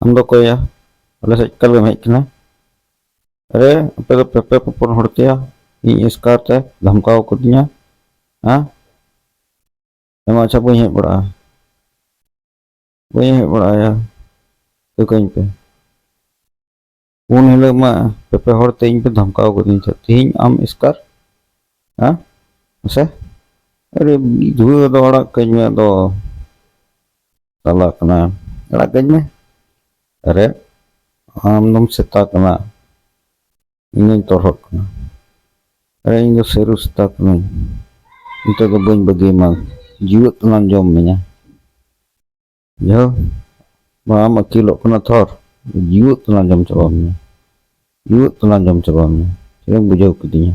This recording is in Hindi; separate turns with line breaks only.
हम दो को या अले से कल में कना अरे पे तो पेपे पपन हड़ते इन स्कार ते धमकाव को दिया हाँ एम अच्छा बई हेज बड़ा तो कहीं पे उन हिल पेपे हड़ते इन पे धमकाव को दी तीन आम स्कार हाँ से अरे धुए दो अड़ा कहीं में दो साला कना अड़ा कहीं में अरे आम दम सेता कना इन तोरहक कना अरे इन सेरु सेता कना इनते तो बई बगी मा जीवत तनान जम में जो माम अकीलो कना थोर जीवत तनान जम चबा में जीवत तनान जम चबा में बुझाव की